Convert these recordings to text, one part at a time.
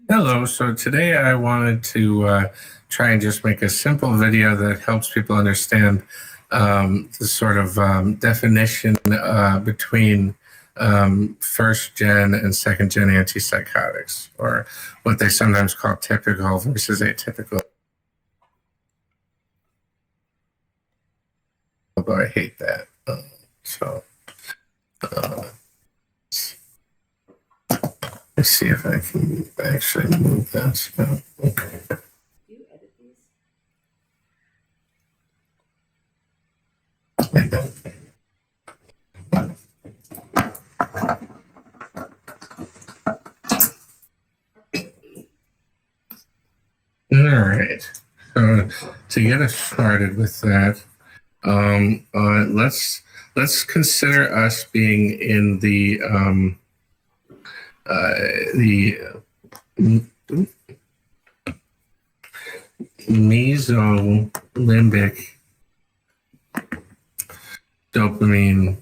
Hello. So today I wanted to try and just make a simple video that helps people understand the sort of definition between first gen and second gen antipsychotics, or what they sometimes call typical versus atypical. Although I hate that. So uh, let's see if I can actually move that. So, okay. All right. So to get us started with that, let's consider us being in the mesolimbic dopamine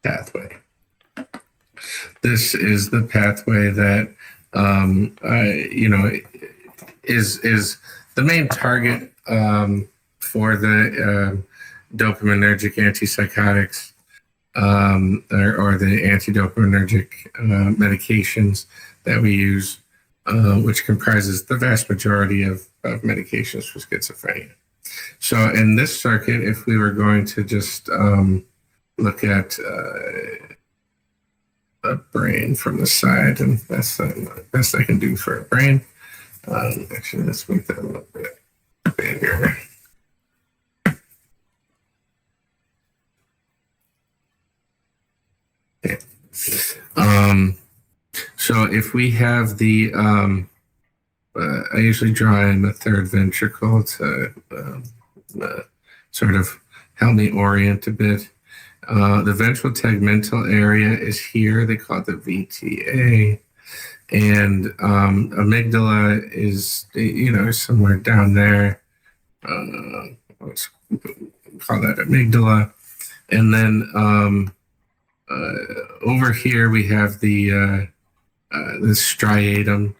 pathway. This is the pathway that is the main target for the dopaminergic antipsychotics, or the antidopaminergic medications that we use, which comprises the vast majority of medications for schizophrenia. So in this circuit, if we were going to just look at a brain from the side, and that's the best I can do for a brain. Actually, let's make that a little bit bigger. Okay. So if we have the, I usually draw in the third ventricle to sort of help me orient a bit. The ventral tegmental area is here. They call it the VTA. And amygdala is, somewhere down there. Let's call that amygdala. And then over here we have the striatum.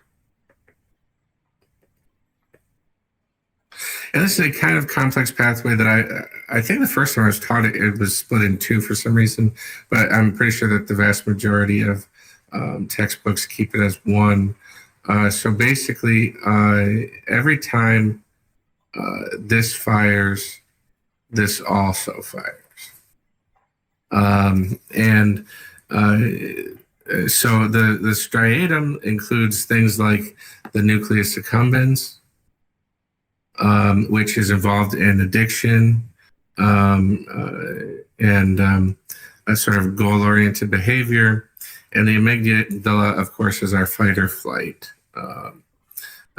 And this is a kind of complex pathway that I think the first time I was taught it was split in two for some reason, but I'm pretty sure that the vast majority of textbooks keep it as one. So basically, every time this fires, this also fires. And so the striatum includes things like the nucleus accumbens, which is involved in addiction and a sort of goal-oriented behavior. And the amygdala, of course, is our fight or flight.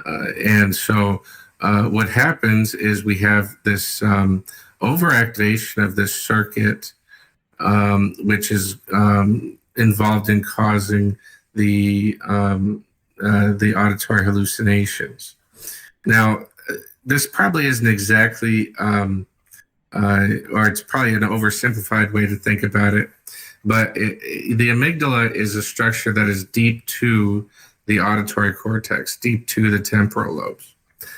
And so what happens is we have this overactivation of this circuit, which is involved in causing the auditory hallucinations. Now, this probably isn't exactly, or it's probably an oversimplified way to think about it, but the amygdala is a structure that is deep to the auditory cortex, deep to the temporal lobes.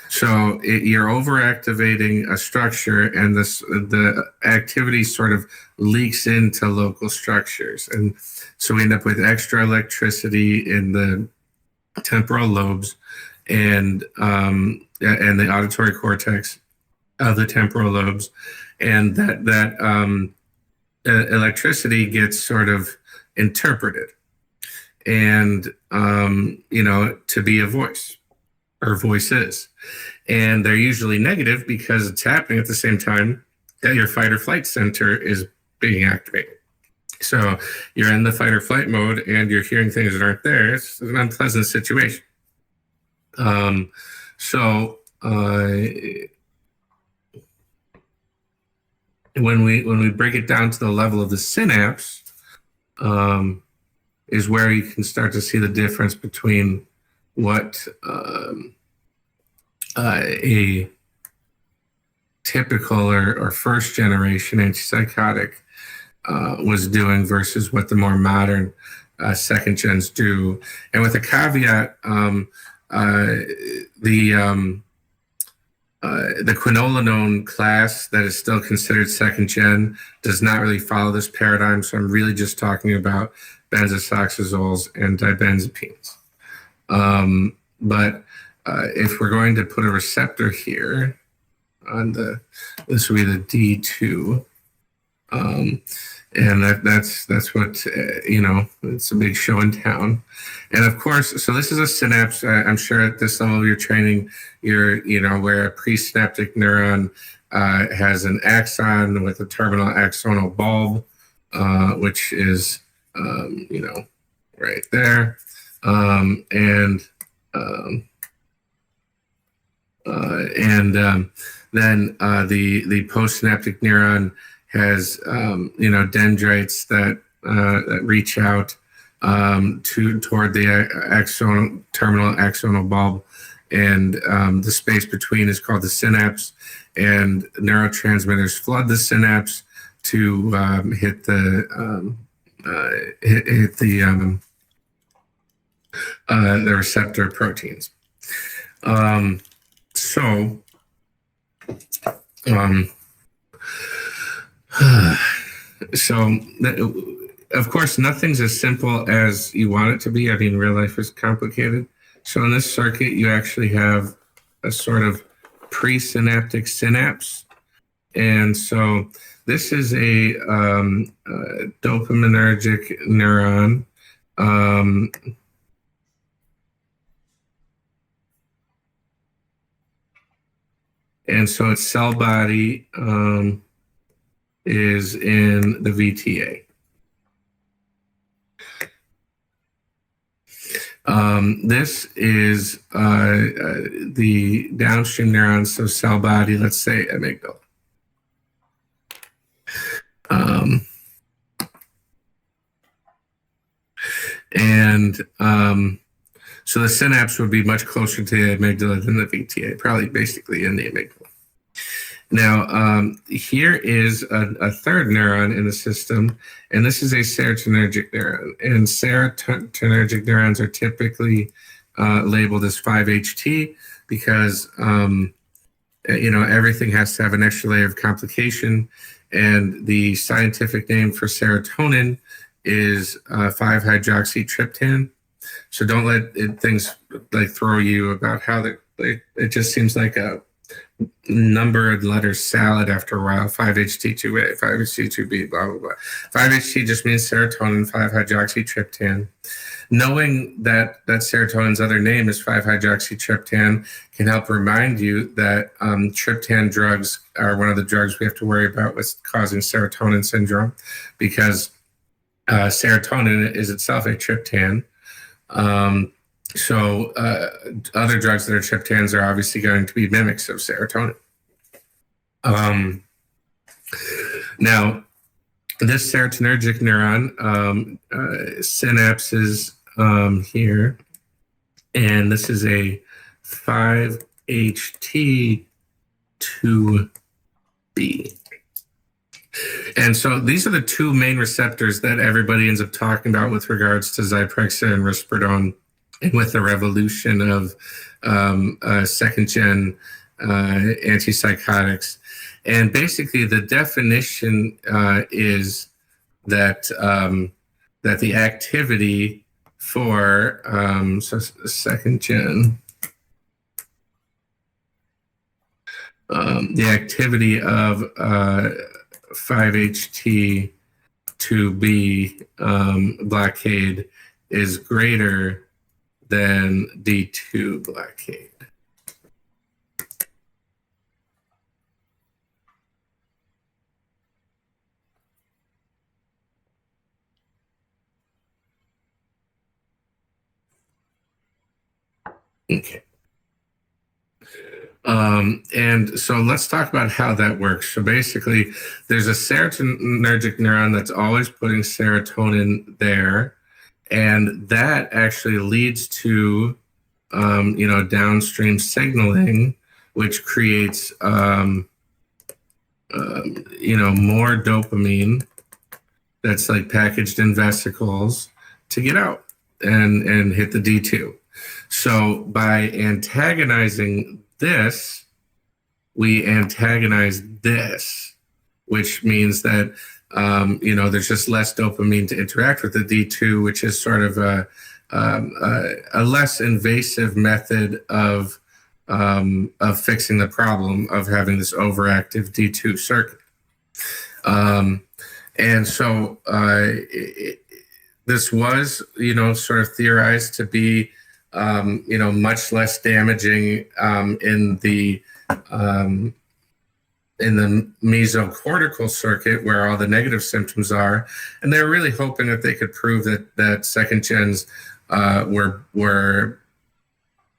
So you're overactivating a structure, and the activity sort of leaks into local structures. And so we end up with extra electricity in the temporal lobes and the auditory cortex of the temporal lobes, and that electricity gets sort of interpreted and to be a voice or voices, and they're usually negative because it's happening at the same time that your fight or flight center is being activated. So you're in the fight or flight mode and you're hearing things that aren't there. It's an unpleasant situation. So when we break it down to the level of the synapse, is where you can start to see the difference between what a typical or first generation antipsychotic was doing versus what the more modern second gens do. And with a caveat, the quinolonone class that is still considered second gen does not really follow this paradigm. So I'm really just talking about benzoxazoles and dibenzapines. But if we're going to put a receptor here on this will be the D2. And that's what, it's a big show in town. And of course, so this is a synapse. I'm sure at this level of your training, where a presynaptic neuron has an axon with a terminal axonal bulb, which is, right there. Then the postsynaptic neuron has dendrites that reach out toward the terminal axonal bulb, and the space between is called the synapse. And neurotransmitters flood the synapse to hit the receptor proteins. Of course, nothing's as simple as you want it to be. I mean, real life is complicated. So in this circuit, you actually have a sort of presynaptic synapse. And so this is a dopaminergic neuron. And so its cell body is in the VTA. This is the downstream neurons, so cell body, let's say amygdala. So the synapse would be much closer to the amygdala than the VTA, probably basically in the amygdala. Now, here is a third neuron in the system, and this is a serotonergic neuron. And serotonergic neurons are typically labeled as 5-HT because, everything has to have an extra layer of complication. And the scientific name for serotonin is 5-hydroxytryptan. So don't let things throw you about how it just seems like a numbered letter salad after a while. 5-HT2A, 5-HT2B, blah, blah, blah. 5-HT just means serotonin, 5-hydroxytryptan. Knowing that serotonin's other name is 5-hydroxytryptan can help remind you that tryptan drugs are one of the drugs we have to worry about with causing serotonin syndrome, because serotonin is itself a tryptan. So other drugs that are tryptans are obviously going to be mimics of serotonin. Now, this serotonergic neuron synapses here, and this is a 5-HT2B. And so these are the two main receptors that everybody ends up talking about with regards to Zyprexa and Risperidone, and with the revolution of second-gen antipsychotics. And basically, the definition is that the activity for second-gen, the activity of 5-HT2B blockade is greater than D2 blockade. Okay. And so let's talk about how that works. So basically, there's a serotonergic neuron that's always putting serotonin there, and that actually leads to, downstream signaling, which creates, more dopamine that's packaged in vesicles, to get out and hit the D2. So by antagonizing this, we antagonize this, which means that there's just less dopamine to interact with the D2, which is sort of a less invasive method of fixing the problem of having this overactive D2 circuit. And so this was, sort of theorized to be, much less damaging in the mesocortical circuit where all the negative symptoms are. And they were really hoping that they could prove that second gens were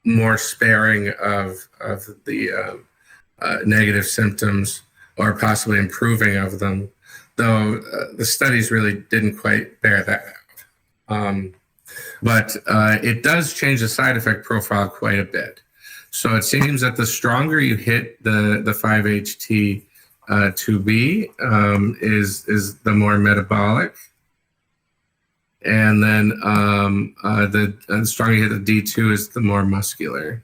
more sparing of the negative symptoms, or possibly improving of them, though the studies really didn't quite bear that out. But it does change the side effect profile quite a bit. So it seems that the stronger you hit the 5-HT2B is the more metabolic. And then the stronger you hit the D2 is the more muscular.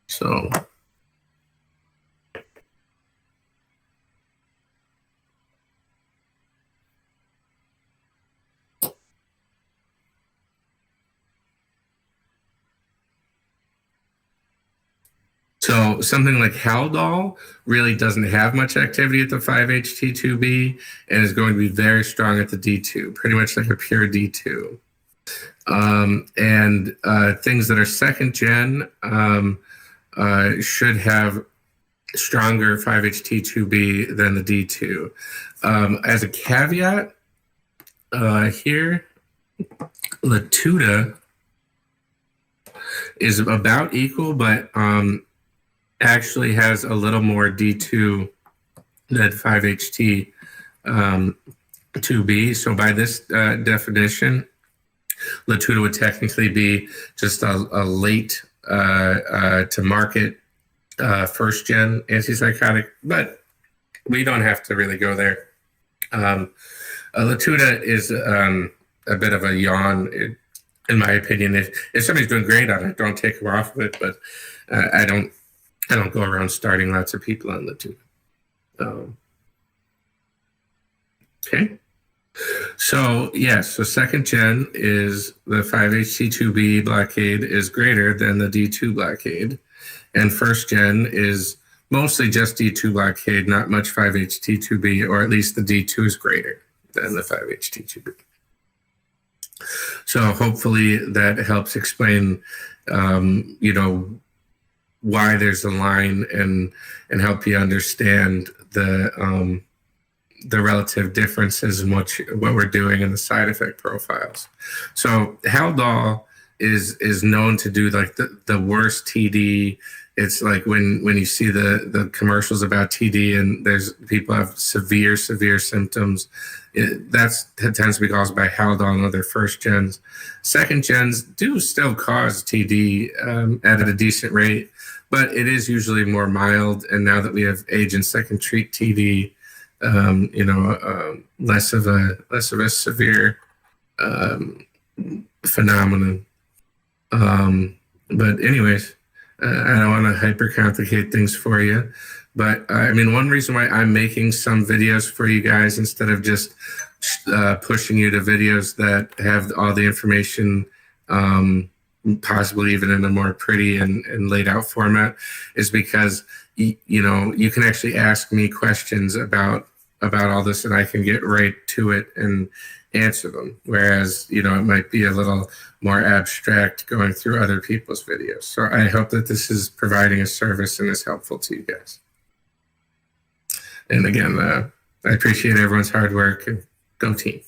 So something like Haldol really doesn't have much activity at the 5-HT2B and is going to be very strong at the D2, pretty much like a pure D2. And things that are second gen should have stronger 5-HT2B than the D2. As a caveat here, Latuda is about equal, but actually has a little more D2 than 5-HT2B. So by this definition, Latuda would technically be just a late to market first gen antipsychotic, but we don't have to really go there. Latuda is a bit of a yawn, in my opinion. If somebody's doing great on it, don't take them off of it, but I don't go around starting lots of people on Latuda. Okay. So yes, so second gen is the 5-HT2B blockade is greater than the D2 blockade, and first gen is mostly just D2 blockade, not much 5-HT2B, or at least the D2 is greater than the 5-HT2B. So hopefully that helps explain, why there's a line and help you understand the relative differences in what we're doing in the side effect profiles. So Haldol is known to do like the worst TD. It's like when you see the commercials about TD and there's people have severe symptoms, that tends to be caused by Haldol and other first gens. Second gens do still cause TD at a decent rate, but it is usually more mild. And now that we have agents that can treat TD, less of a severe phenomenon. But anyways, I don't want to hypercomplicate things for you. But one reason why I'm making some videos for you guys instead of just pushing you to videos that have all the information, possibly even in a more pretty and laid out format, is because you can actually ask me questions about all this and I can get right to it and answer them. Whereas, it might be a little more abstract going through other people's videos. So I hope that this is providing a service and is helpful to you guys. And again, I appreciate everyone's hard work, and go team.